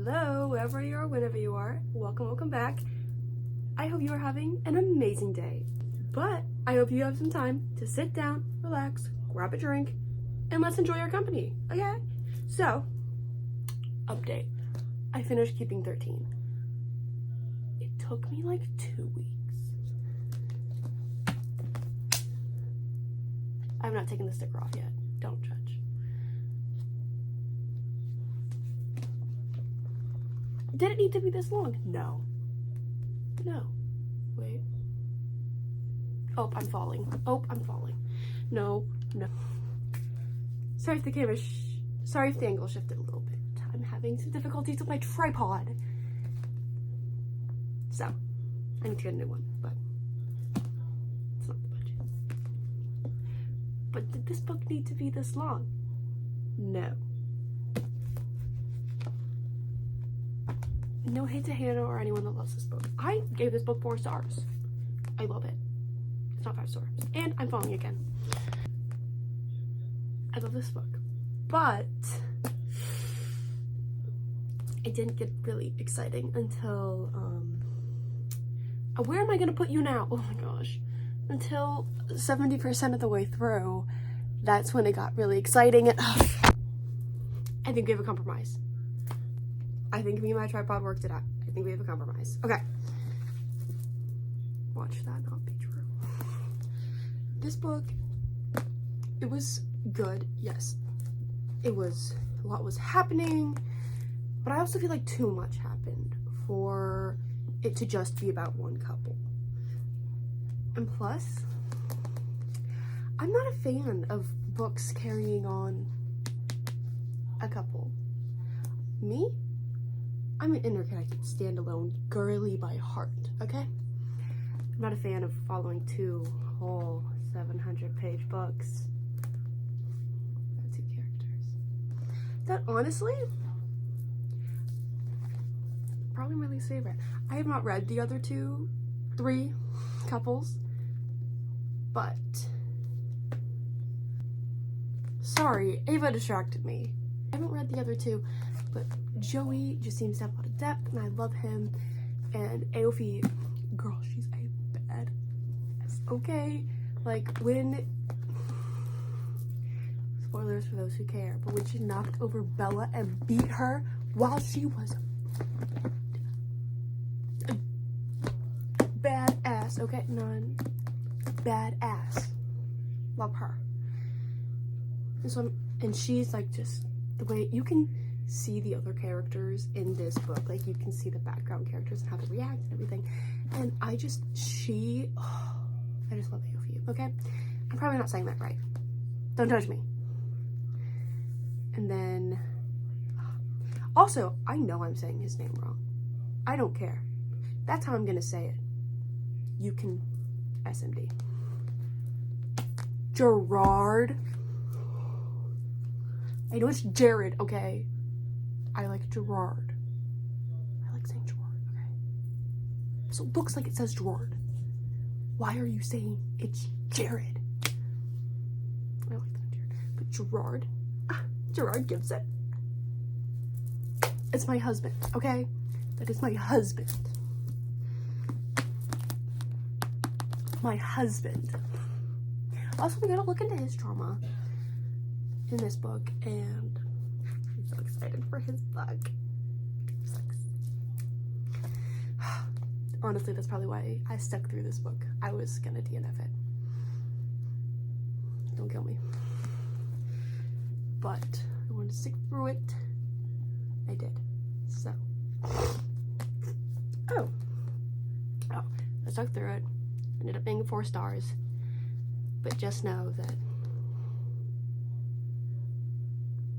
Hello, wherever you are, whenever you are. Welcome back. I hope you are having an amazing day. But I hope you have some time to sit down, relax, grab a drink, and let's enjoy our company, okay? So, update. I finished Keeping 13. It took me like 2 weeks. I've not taken the sticker off yet. Don't judge. Did it need to be this long? No. Wait. Oh, I'm falling. No. Sorry if the camera, sorry if the angle shifted a little bit. I'm having some difficulties with my tripod. So, I need to get a new one, but it's not the budget. But did this book need to be this long? No. No hate to Hannah or anyone that loves this book. I gave this book 4 stars. I love it. It's not 5 stars. And I'm falling again. I love this book. But it didn't get really exciting until, where am I gonna put you now? Oh my gosh. Until 70% of the way through, that's when it got really exciting. And I think we have a compromise. I think me and my tripod worked it out. I think we have a compromise. Okay. Watch that not be true. This book, it was good, yes. A lot was happening, but I also feel like too much happened for it to just be about one couple. And plus, I'm not a fan of books carrying on a couple. Me? I'm an interconnected, standalone, girly by heart, okay? I'm not a fan of following 2 whole 700-page books. Got 2 characters. That honestly, probably my least favorite. I have not read the other 3 couples, but sorry, Ava distracted me. I haven't read the other 2, but Joey just seems to have a lot of depth, and I love him. And Aofi, girl, she's a badass. Okay, like when, spoilers for those who care, but when she knocked over Bella and beat her while she was a badass. Okay, badass. Love her. And she's like just the way you can see the other characters in this book, like you can see the background characters and how they react and everything, and I just love Aofi, okay? I'm probably not saying that right, don't judge me. And then also, I know I'm saying his name wrong, I don't care, that's how I'm gonna say it. You can SMD. Gerard, I know it's Jared, okay? I like Gerard. I like saying Gerard, okay? So it looks like it says Gerard. Why are you saying it's Jared? I like that, Jared. But Gerard, Gerard Gibson. It's my husband, okay? That is my husband. My husband. Also, we gotta look into his trauma in this book, and I'm so excited for his book. Honestly, that's probably why I stuck through this book. I was gonna DNF it. Don't kill me. But I wanted to stick through it. I did. So. Oh, I stuck through it. Ended up being 4 stars. But just know that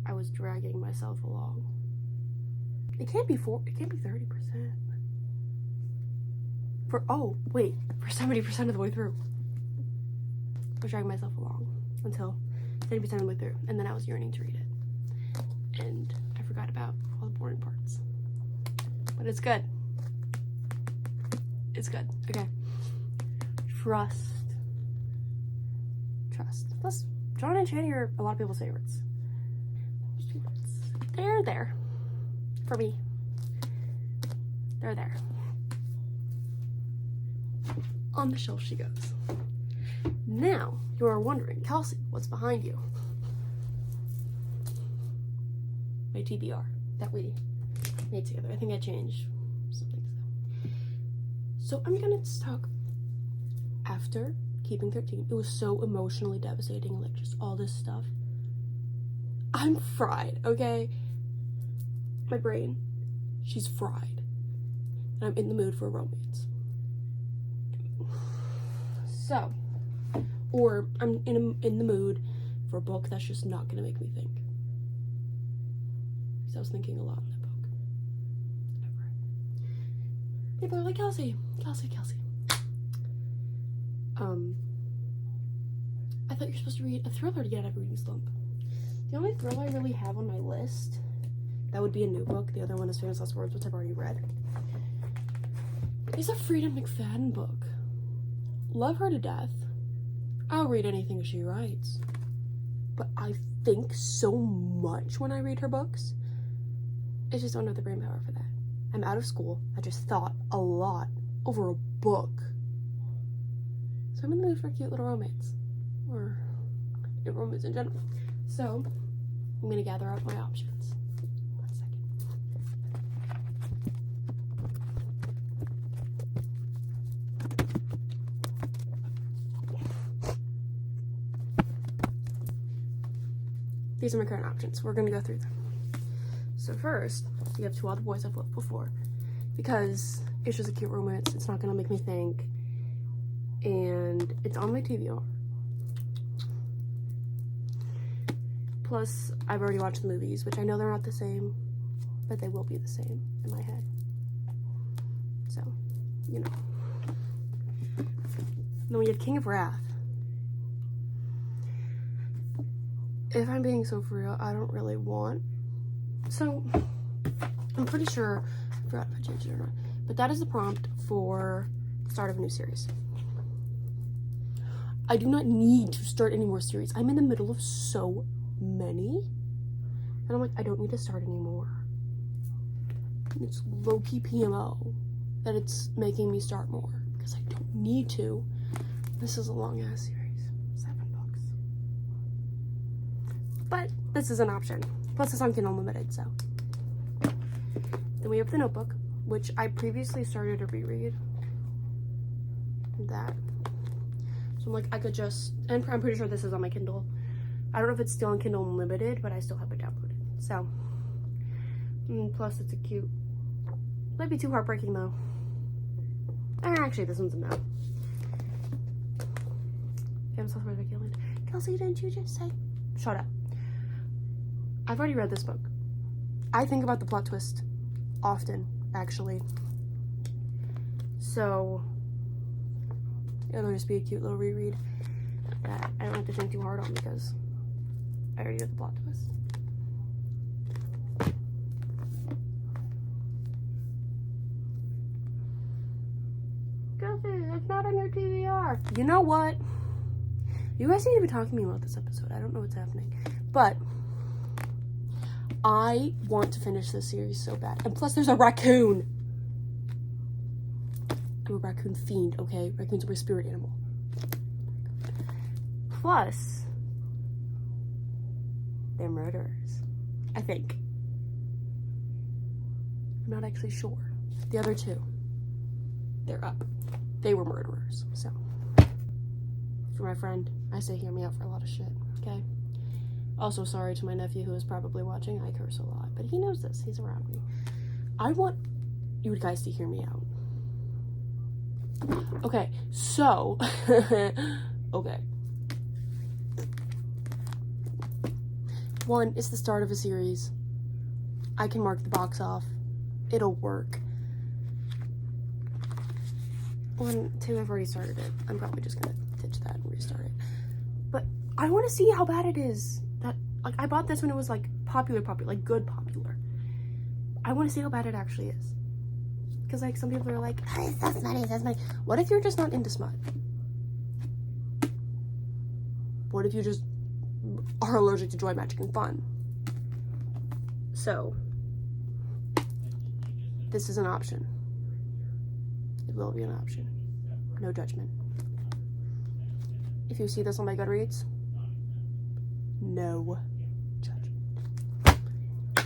I was dragging myself along. It can't be 30%. For 70% of the way through. I was dragging myself along until 30% of the way through, and then I was yearning to read it. And I forgot about all the boring parts. But it's good. It's good. Okay. Trust. Plus, John and Chani are a lot of people's favorites. They're there for me. They're there. On the shelf she goes. Now, you are wondering, Kelsey, what's behind you? My TBR that we made together. I think I changed something. So I'm gonna talk after Keeping 13. It was so emotionally devastating, like just all this stuff. I'm fried, okay? My brain, she's fried. And I'm in the mood for romance. So, or I'm in the mood for a book that's just not gonna make me think. Because I was thinking a lot in that book. Whatever. People are like, Kelsey. I thought you were supposed to read a thriller to get out of a reading slump. The only thriller I really have on my list, that would be a new book. The other one is Famous Last Words, which I've already read. Is a Freida McFadden book. Love her to death. I'll read anything she writes. But I think so much when I read her books. I just don't have the brain power for that. I'm out of school. I just thought a lot over a book. So I'm in the mood for a cute little romance. Or romance in general. So I'm gonna gather up my options. 1 second. These are my current options. We're gonna go through them. So first, we have To All the Boys I've Loved Before. Because it's just a cute romance. It's not gonna make me think. And it's on my TBR. Plus, I've already watched the movies, which I know they're not the same, but they will be the same in my head. So, you know. Then we have King of Wrath. If I'm being so for real, I don't really want. So, I'm pretty sure, I forgot if I changed it or not, but that is the prompt for the start of a new series. I do not need to start any more series. I'm in the middle of so many. And I'm like, I don't need to start anymore. And it's low-key PMO that it's making me start more. Because I don't need to. This is a long-ass series. 7 books. But this is an option. Plus it's on Kindle Unlimited, so. Then we have The Notebook, which I previously started to reread. That. So I'm like, I could just, and I'm pretty sure this is on my Kindle. I don't know if it's still on Kindle Unlimited, but I still have it downloaded. So, plus it's a cute, might be too heartbreaking though. Actually, this one's a no. I'm so sorry, Becky Lynch. Kelsey, didn't you just say? Shut up. I've already read this book. I think about the plot twist often, actually. So, it'll just be a cute little reread that I don't have to think too hard on because I already know the plot twist. Kelsey, it's not on your TBR. You know what? You guys need to be talking to me about this episode. I don't know what's happening. But I want to finish this series so bad. And plus there's a raccoon. I'm a raccoon fiend, okay? Raccoons are my spirit animal. Plus, they're murderers. I think. I'm not actually sure. The other two, they're up. They were murderers, so. For my friend, I say hear me out for a lot of shit, okay? Also, sorry to my nephew who is probably watching. I curse a lot, but he knows this. He's around me. I want you guys to hear me out. Okay, so, okay. 1, it's the start of a series. I can mark the box off. It'll work. 1, 2, I've already started it. I'm probably just gonna ditch that and restart it. But I want to see how bad it is. That, like, I bought this when it was, like, popular, like, good popular. I want to see how bad it actually is. Because, like, some people are like, oh, it's so smutty. What if you're just not into smut? What if you just are allergic to joy, magic, and fun? So, this is an option. will be an option. No judgment. If you see this on my Goodreads, no judgment.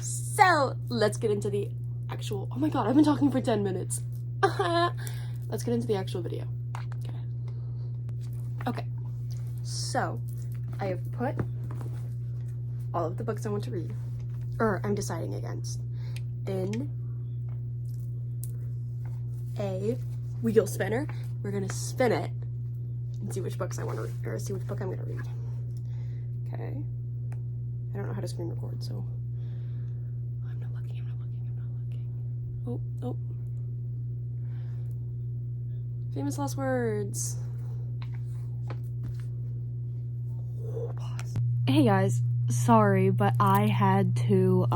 So let's get into the actual, oh my god, I've been talking for 10 minutes. Let's get into the actual video. Okay, so I have put all of the books I want to read, or I'm deciding against, in a wheel spinner. We're gonna spin it and see which books I want to read, or see which book I'm gonna read. Okay. I don't know how to screen record, so I'm not looking. Oh. Famous last words. Pause. Hey guys, sorry, but I had to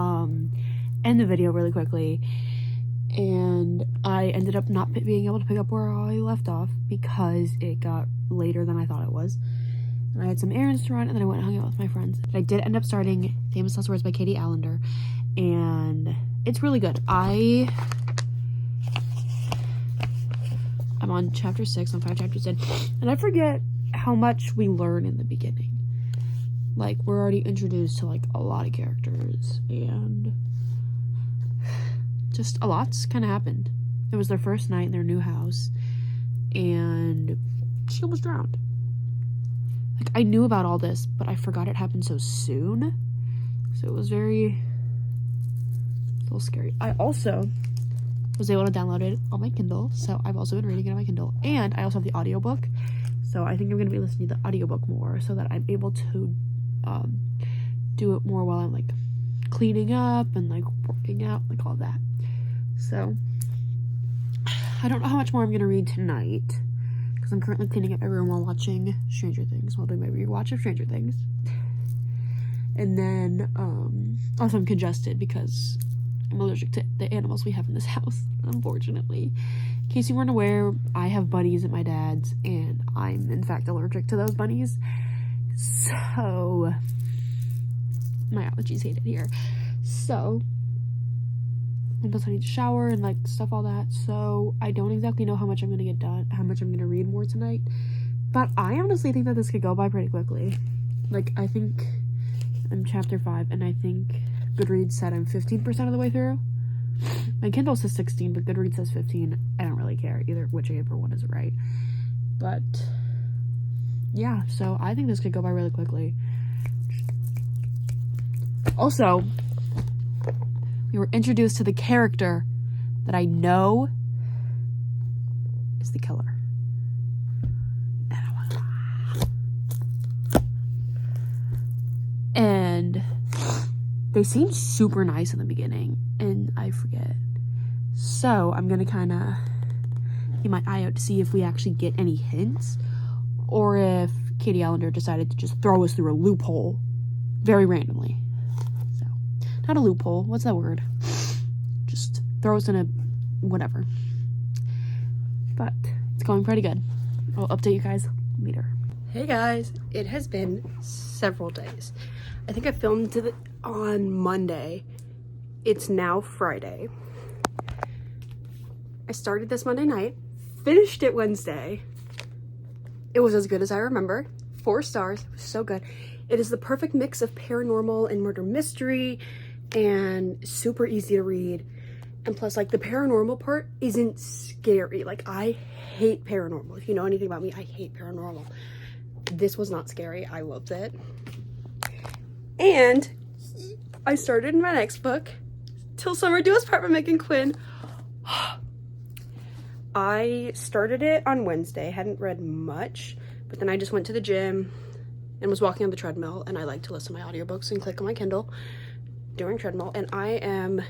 end the video really quickly, and I ended up not being able to pick up where I left off because it got later than I thought it was. And I had some errands to run, and then I went and hung out with my friends. But I did end up starting Famous Last Words by Katie Allender, and it's really good. I'm on chapter 6, I'm 5 chapters in, and I forget how much we learn in the beginning. Like, we're already introduced to, like, a lot of characters, and just a lot's kind of happened. It was their first night in their new house, and she almost drowned. Like, I knew about all this, but I forgot it happened so soon, so it was a little scary. I also was able to download it on my Kindle, so I've also been reading it on my Kindle, and I also have the audiobook, so I think I'm going to be listening to the audiobook more so that I'm able to do it more while I'm, like, cleaning up and, like, working out, like, all that. So I don't know how much more I'm going to read tonight because I'm currently cleaning up my room while watching Stranger Things, while doing my rewatch of Stranger Things. And then also I'm congested because I'm allergic to the animals we have in this house, unfortunately. In case you weren't aware, I have bunnies at my dad's, and I'm in fact allergic to those bunnies. So my allergies hate it here. So and plus I need to shower and, like, stuff, all that. So I don't exactly know how much I'm gonna get done, how much I'm gonna read more tonight. But I honestly think that this could go by pretty quickly. Like, I think I'm chapter 5, and I think Goodreads said I'm 15% of the way through. My Kindle says 16, but Goodreads says 15. I don't really care either whichever one is right. But yeah, so I think this could go by really quickly. Also, we were introduced to the character that I know is the killer. And they seem super nice in the beginning, and I forget. So I'm gonna kind of keep my eye out to see if we actually get any hints, or if Katie Allender decided to just throw us through a loophole very randomly. So, not a loophole, what's that word? Just throw us in a whatever. But it's going pretty good. I'll update you guys later. Hey guys, it has been several days. I think I filmed it on Monday. It's now Friday. I started this Monday night, finished it Wednesday. It was as good as I remember. 4 stars. It was so good. It is the perfect mix of paranormal and murder mystery, and super easy to read. And plus, like, the paranormal part isn't scary. Like, I hate paranormal. If you know anything about me, I hate paranormal. This was not scary. I loved it. And I started my next book, Till Summer Do Us Part by Meghan Quinn. I started it on Wednesday. Hadn't read much, but then I just went to the gym and was walking on the treadmill, and I like to listen to my audiobooks and click on my Kindle during treadmill, and I am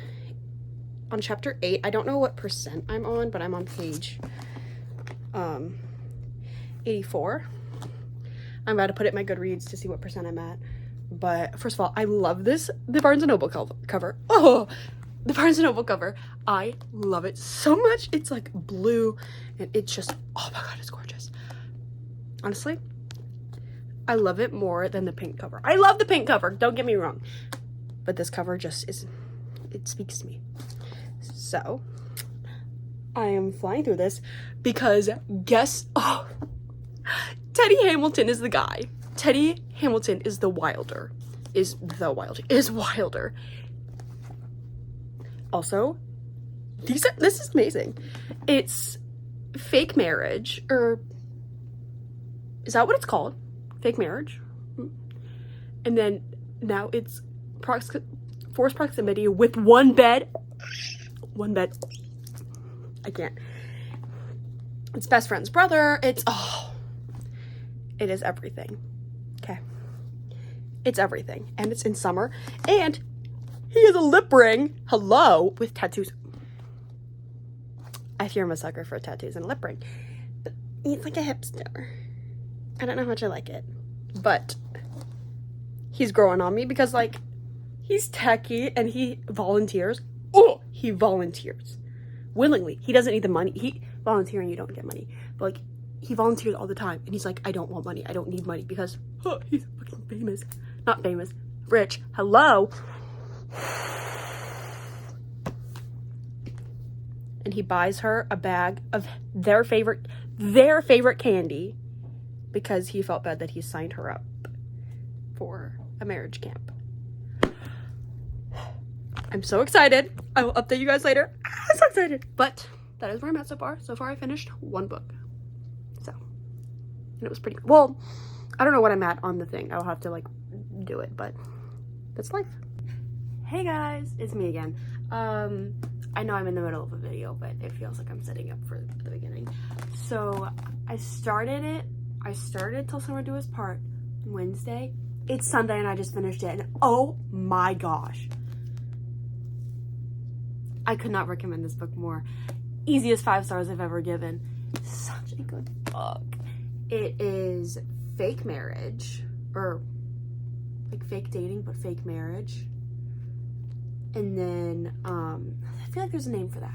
on chapter 8. I don't know what percent I'm on, but I'm on page 84. I'm about to put it in my Goodreads to see what percent I'm at. But first of all, I love the Barnes & Noble cover. Oh, the Barnes & Noble cover. I love it so much. It's like blue, and it's just, oh my god, it's gorgeous. Honestly, I love it more than the pink cover. I love the pink cover, don't get me wrong. But this cover just is, it speaks to me. So, I am flying through this because Teddy Hamilton is the guy. Teddy Hamilton is Wilder. Also, this is amazing. It's Fake Marriage, or is that what it's called? Fake Marriage? And then now it's Forced Proximity with one bed. I can't. It's best friend's brother. It is everything. Okay. It's everything. And it's in summer. And he has a lip ring. Hello. With tattoos. I fear I'm a sucker for tattoos and a lip ring. But he's like a hipster. I don't know how much I like it. But he's growing on me because, like, he's techie and he volunteers. He volunteers. Willingly. He doesn't need the money. Volunteering, you don't get money. But, like, he volunteers all the time. And he's like, I don't want money. I don't need money because he's fucking famous. Not famous. Rich. Hello. And he buys her a bag of their favorite candy because he felt bad that he signed her up for a marriage camp. I'm so excited. I will update you guys later. I'm so excited. But that is where I'm at so far. So far I finished one book. So, and it was pretty, well, I don't know what I'm at on the thing. I'll have to like do it, but that's life. Hey guys, it's me again. I know I'm in the middle of a video, but it feels like I'm setting up for the beginning. So I started Till Summer Do Us Part Wednesday. It's Sunday and I just finished it, and oh my gosh. I could not recommend this book more. Easiest 5 stars I've ever given. Such a good book. It is fake marriage, or like fake dating, but fake marriage. And then, I feel like there's a name for that.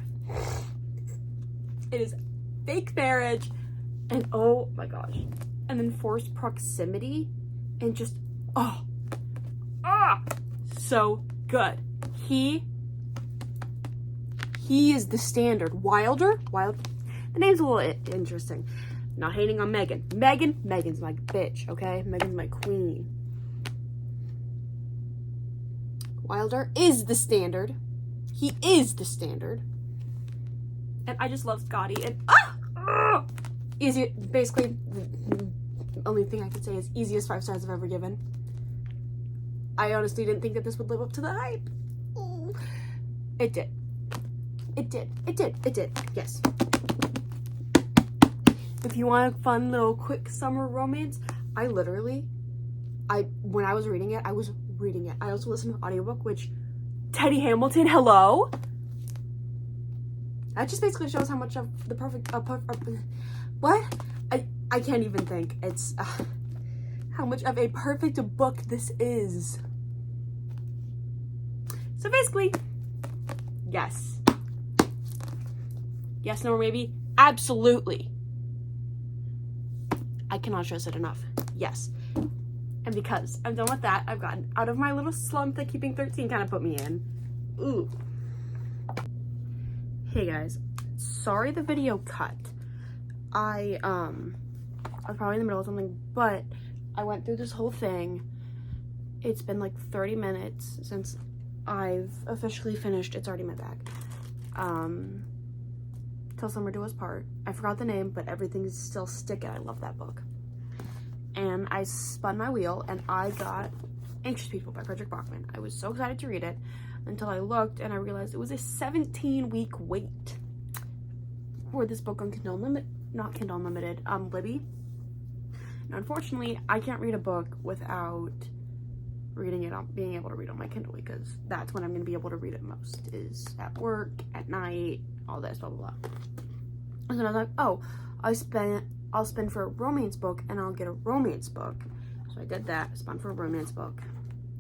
It is fake marriage, and oh my gosh. And then forced proximity, and just, so good. He is the standard. Wilder? The name's a little interesting. Not hating on Megan. Megan's my bitch, okay? Megan's my queen. Wilder is the standard. He is the standard. And I just love Scotty. And easy. Basically, the only thing I could say is easiest 5 stars I've ever given. I honestly didn't think that this would live up to the hype. It did. It did. Yes. If you want a fun little quick summer romance, when I was reading it, I was reading it. I also listened to the audiobook, which Teddy Hamilton, hello. That just basically shows how much of the perfect what? I can't even think. It's how much of a perfect book this is. So basically, yes. Yes, no, or maybe? Absolutely. I cannot stress it enough. Yes. And because I'm done with that, I've gotten out of my little slump that Keeping 13 kind of put me in. Ooh. Hey guys. Sorry the video cut. I was probably in the middle of something, but I went through this whole thing. It's been like 30 minutes since I've officially finished It's Already My Bag. Till Summer Do Us Part. I forgot the name, but everything's still sticking. I love that book. And I spun my wheel and I got Anxious People by Frederick Bachman. I was so excited to read it until I looked and I realized it was a 17-week wait for this book on Libby. Now, unfortunately, I can't read a book without being able to read on my Kindle, because that's when I'm going to be able to read it most, is at work, at night, all this, blah, blah, blah. And then I was like, oh, I'll spend for a romance book and I'll get a romance book. So I did that, spun for a romance book,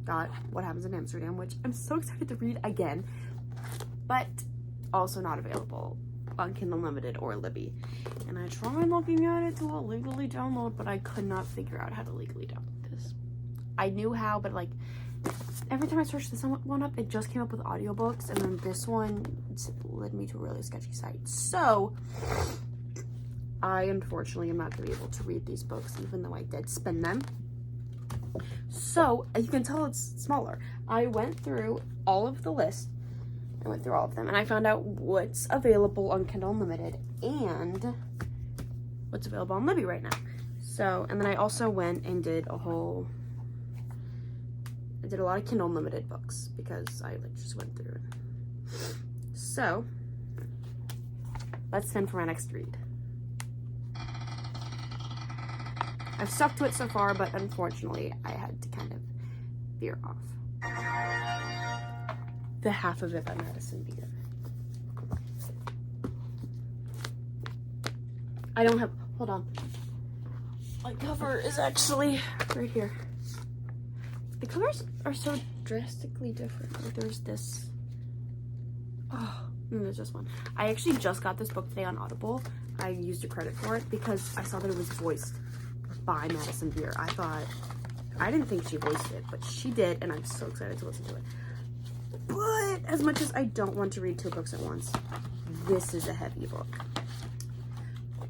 got What Happens in Amsterdam, which I'm so excited to read again, but also not available on Kindle Unlimited or Libby. And I tried looking at it to legally download, but I could not figure out how to legally download this. I knew how, but like, every time I searched this one up, it just came up with audiobooks, and then this one led me to a really sketchy site. So I unfortunately am not going to be able to read these books, even though I did spin them. So you can tell it's smaller. I went through all of the list. I went through all of them, and I found out what's available on Kindle Unlimited and what's available on Libby right now. So, and then I also went and did a lot of Kindle Unlimited books because I like just went through it. So let's send for my next read. I've stuck to it so far, but unfortunately I had to kind of veer off. The Half of It by Madison Beer. I don't have, hold on. My cover is actually right here. The covers are so drastically different. Like there's this, and there's this one. I actually just got this book today on Audible. I used a credit for it because I saw that it was voiced by Madison Beer. I didn't think she voiced it, but she did, and I'm so excited to listen to it. But as much as I don't want to read 2 books at once, this is a heavy book.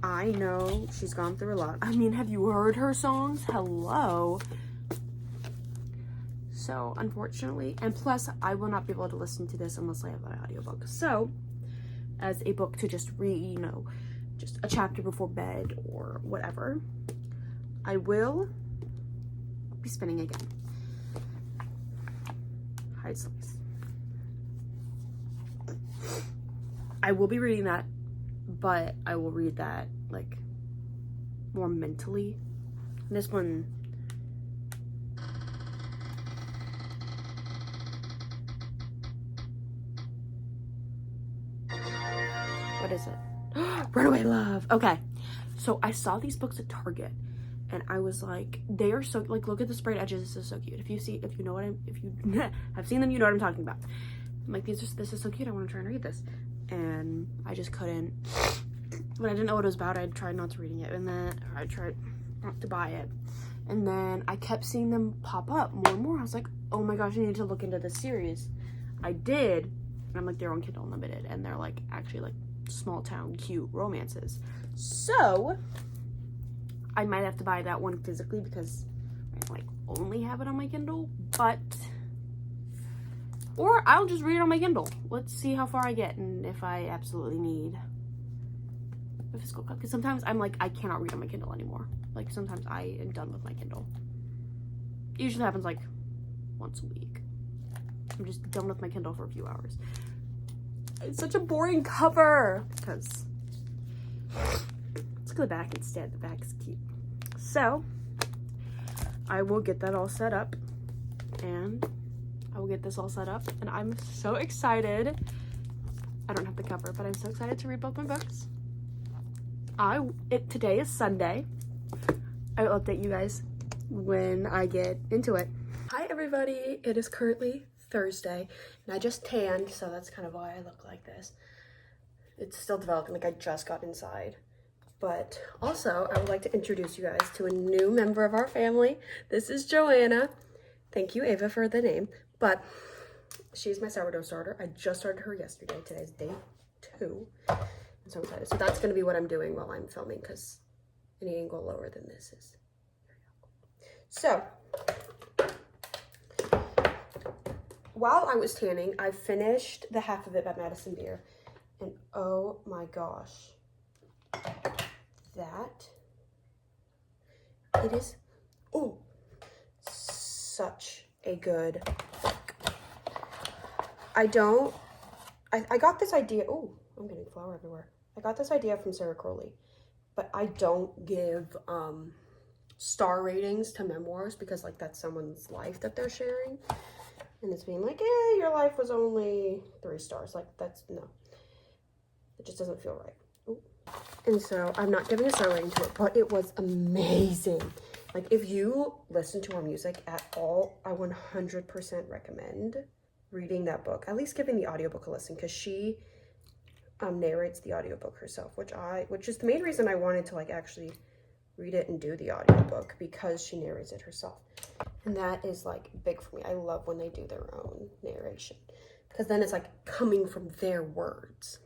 I know she's gone through a lot. I mean, have you heard her songs? Hello. So, unfortunately, and plus, I will not be able to listen to this unless I have an audiobook. So, as a book to just read, you know, just a chapter before bed or whatever, I will be spinning again. Hide Slice. I will be reading that, but I will read that, like, more mentally. And this one, what is it? Runaway Love. Okay, so I saw these books at Target, and I was like, they are so, like, look at the sprayed edges. This is so cute. If you have seen them, you know what I'm talking about. I'm like, this is so cute. I want to try and read this. And I just couldn't. When I didn't know what it was about, I tried not to reading it. And then I tried not to buy it. And then I kept seeing them pop up more and more. I was like, oh my gosh, I need to look into this series. I did. And I'm like, they're on Kindle Unlimited. And they're like, actually like small town cute romances. So I might have to buy that one physically because I like only have it on my Kindle. But, or I'll just read it on my Kindle. Let's see how far I get and if I absolutely need a physical copy. Because sometimes I'm like, I cannot read on my Kindle anymore. Like sometimes I am done with my Kindle. It usually happens like once a week. I'm just done with my Kindle for a few hours. It's such a boring cover because let's go to the back instead. The back is cute. So I will get that all set up and I will get this all set up and I'm so excited. I don't have the cover, but I'm so excited to read both my books. Today is Sunday. I will update you guys when I get into it. Hi everybody, it is currently Thursday and I just tanned, so that's kind of why I look like this. It's still developing, like I just got inside. But also, I would like to introduce you guys to a new member of our family. This is Joanna. Thank you, Ava, for the name. But she's my sourdough starter. I just started her yesterday. Today's day 2. I'm so excited. So that's going to be what I'm doing while I'm filming because any angle lower than this is very awkward. So, while I was tanning, I finished The Half of It by Madison Beer. And oh my gosh. It is, such a good book. I got this idea, I'm getting flour everywhere. I got this idea from Sarah Crowley, but I don't give star ratings to memoirs because like that's someone's life that they're sharing. And it's being like, your life was only 3 stars. Like no, it just doesn't feel right. And so I'm not giving a star rating to it, but it was amazing. Like if you listen to her music at all, I 100% recommend reading that book, at least giving the audiobook a listen, because she narrates the audiobook herself, which is the main reason I wanted to like actually read it and do the audiobook, because she narrates it herself. And that is like big for me. I love when they do their own narration because then it's like coming from their words.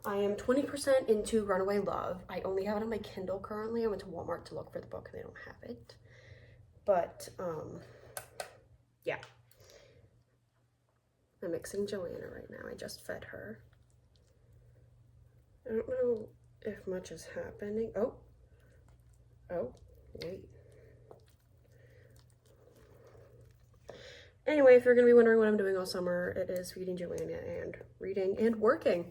I am 20% into Runaway Love. I only have it on my Kindle currently. I went to Walmart to look for the book and they don't have it. But yeah. I'm mixing Joanna right now. I just fed her. I don't know if much is happening. Oh, wait. Anyway, if you're going to be wondering what I'm doing all summer, it is feeding Joanna and reading and working.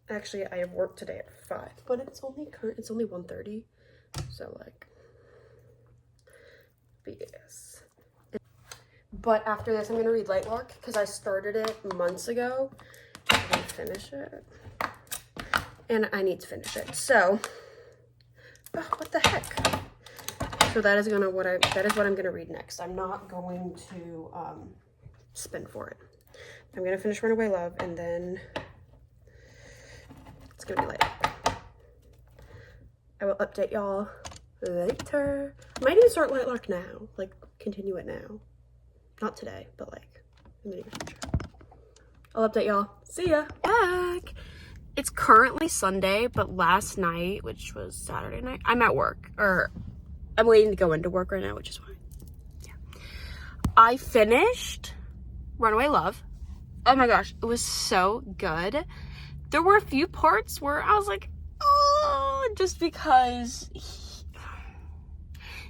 Actually, I have work today at 5, but it's only 1:30. So like, BS. But after this, I'm going to read Lightlark because I started it months ago. I'm going to finish it. And I need to finish it. So, oh, what the heck? So that is what I'm gonna read next. I'm not going to spin for it. I'm gonna finish Runaway Love and then it's gonna be late. I will update y'all later. I might even start Lightlark now, like continue it now. Not today, but like in the near future. I'll update y'all. See ya. Back. It's currently Sunday, but last night, which was Saturday night, I'm at work, or I'm waiting to go into work right now, which is fine. Yeah. I finished Runaway Love. Oh my gosh, it was so good. There were a few parts where I was like, oh, just because he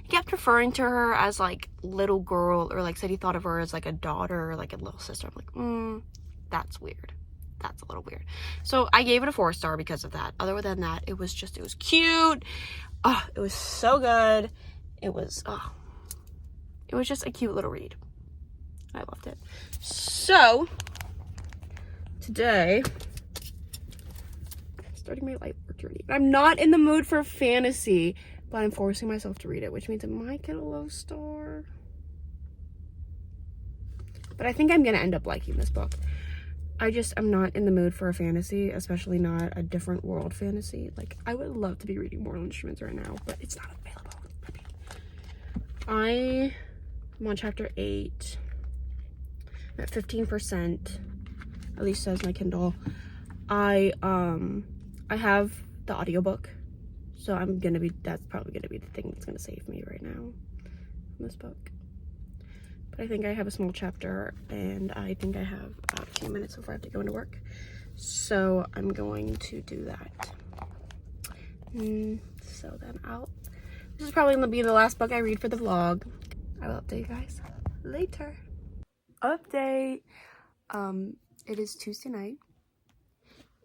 kept referring to her as like little girl, or like said he thought of her as like a daughter or like a little sister. I'm like, that's weird. That's a little weird. So I gave it a 4-star because of that. Other than that, it was cute. Oh, it was so good. It was just a cute little read. I loved it. So today, I'm starting my Lightlark journey. I'm not in the mood for fantasy, but I'm forcing myself to read it, which means it might get a low star. But I think I'm gonna end up liking this book. I'm not in the mood for a fantasy, especially not a different world fantasy. Like, I would love to be reading Mortal Instruments right now, but it's not available. I'm on chapter 8. I'm at 15%. At least says my Kindle. I have the audiobook, so that's probably gonna be the thing that's gonna save me right now from this book. But I think I have a small chapter, and I think I have about a few minutes before I have to go into work. So I'm going to do that. So then this is probably going to be the last book I read for the vlog. I will update you guys later. Update. It is Tuesday night,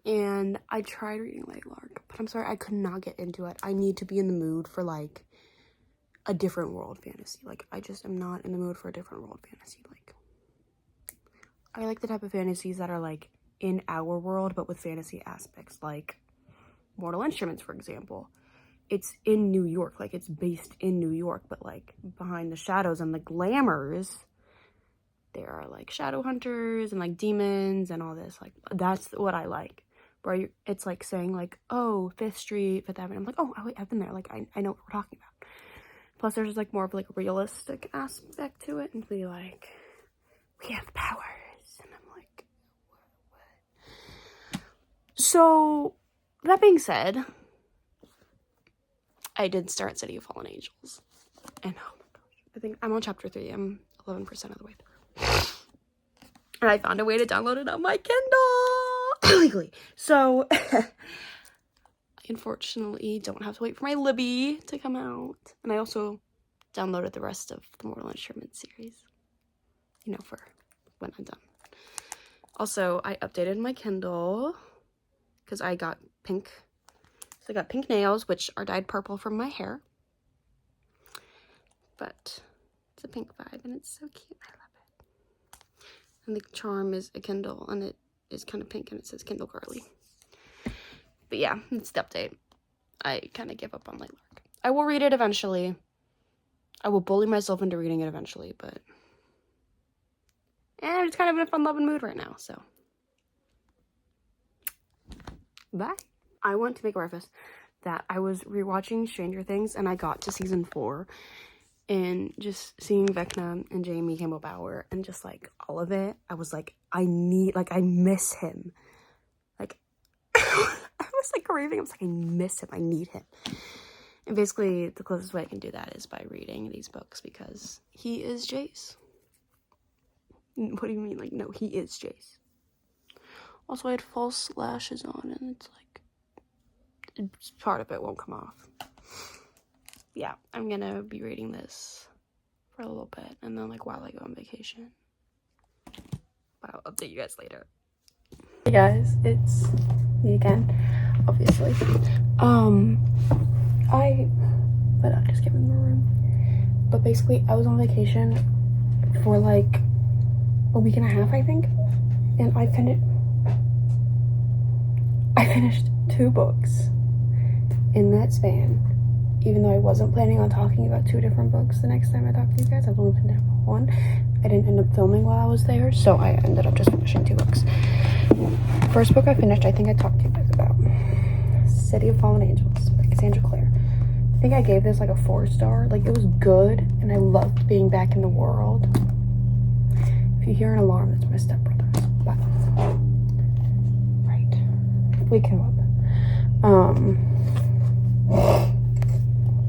and I tried reading Lightlark, but I'm sorry, I could not get into it. I need to be in the mood for like a different world fantasy. Like, I just am not in the mood for a different world fantasy. Like, I like the type of fantasies that are like in our world but with fantasy aspects, like Mortal Instruments, for example. It's in New York, like it's based in New York, but like behind the shadows and the glamours there are like shadow hunters and like demons and all this. Like, that's what I like, where it's like saying like, oh, 5th Street, 5th Avenue. I'm like, oh wait, I've been there. Like, I know what we're talking about. Plus, there's like more of like a realistic aspect to it, and be like, we have powers, and I'm like, what? So, that being said, I did start City of Fallen Angels, and oh my gosh, I think I'm on chapter 3. I'm 11% of the way through, and I found a way to download it on my Kindle illegally. So. Unfortunately, don't have to wait for my Libby to come out. And I also downloaded the rest of the Mortal Instruments series, you know, for when I'm done. Also, I updated my Kindle because I got pink. So I got pink nails, which are dyed purple from my hair. But it's a pink vibe, and it's so cute. I love it. And the charm is a Kindle, and it is kind of pink, and it says Kindle Girly. But yeah, it's the update. I kind of give up on Lightlark. I will read it eventually. I will bully myself into reading it eventually, but I'm just kind of in a fun-loving mood right now, so. Bye. I want to make a reference that I was rewatching Stranger Things, and I got to season 4, And just seeing Vecna and Jamie Campbell Bower and just like all of it, I was like, I miss him. Like, I was like craving. I was like, I miss him. I need him. And basically, the closest way I can do that is by reading these books because he is Jace. What do you mean? Like, no, he is Jace. Also, I had false lashes on, and it's like, part of it won't come off. Yeah, I'm gonna be reading this for a little bit, and then like while I go on vacation. But I'll update you guys later. Hey guys, it's me again, obviously. I just came in the room. But basically, I was on vacation for like a week and a half, I think, and I finished 2 books in that span. Even though I wasn't planning on talking about 2 different books the next time I talk to you guys, I've only been down for 1. I didn't end up filming while I was there, so I ended up just finishing 2 books. First book I finished, I think I talked to you guys about. City of Fallen Angels by Cassandra Clare. I think I gave this like a 4-star. Like, it was good, and I loved being back in the world. If you hear an alarm, that's my stepbrothers. But, right. Wake him up.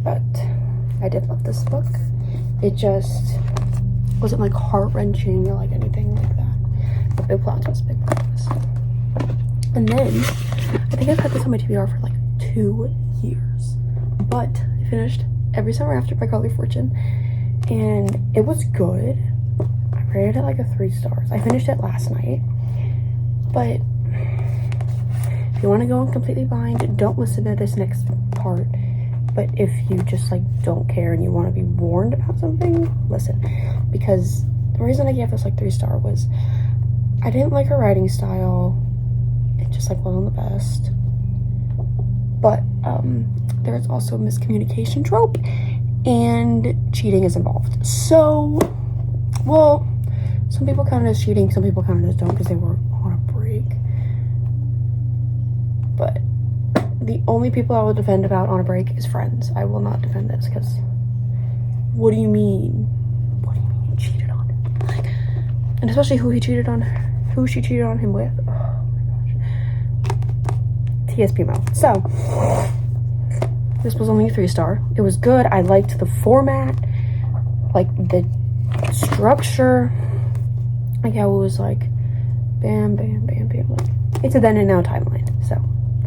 But I did love this book. It just wasn't like heart-wrenching or like anything like that. But big plot twist, big plot twist. And then I think I've had this on my TBR for like 2 years. But I finished Every Summer After by Carly Fortune, and it was good. I rated it like a 3 stars. I finished it last night. But if you want to go in completely blind, don't listen to this next part. But if you just like don't care and you want to be warned about something, listen. Because the reason I gave this like 3-star was I didn't like her writing style. It just like wasn't the best. But there is also a miscommunication trope, and cheating is involved. So, well, some people count it as cheating, some people count it as don't because they were on a break. But the only people I will defend about on a break is Friends. I will not defend this because what do you mean? What do you mean you cheated on him? Like, and especially who she cheated on him with. Oh my gosh. TSP mouth. So, this was only a 3-star. It was good. I liked the format, like the structure, like how it was like bam, bam, bam, bam. Like, it's a then and now timeline. So,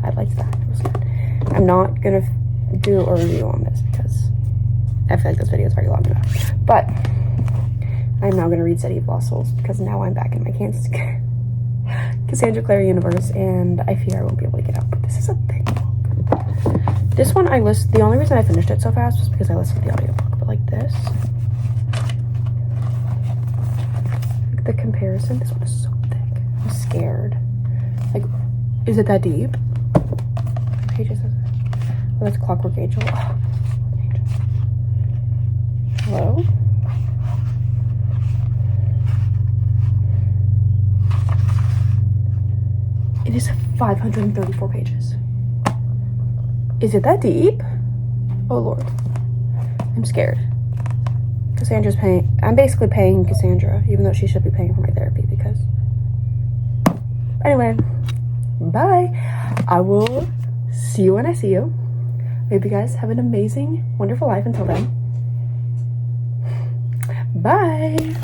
I liked that. It was good. I'm not gonna do a review on this because I feel like this video is already long enough. But I'm now gonna read City of Lost Souls because now I'm back in my Cassandra Clare universe, and I fear I won't be able to get out. But this is a big book. This one the only reason I finished it so fast was because I listened to the audiobook. But like this, like the comparison, this one is so thick. I'm scared. Like, is it that deep? Pages is it? Oh, that's Clockwork Angel. Oh, Angel. Hello? It is 534 pages. Is it that deep? Oh Lord. I'm scared. Cassandra's paying. I'm basically paying Cassandra, even though she should be paying for my therapy because. Anyway, bye. I will see you when I see you. I hope you guys have an amazing, wonderful life until then. Bye.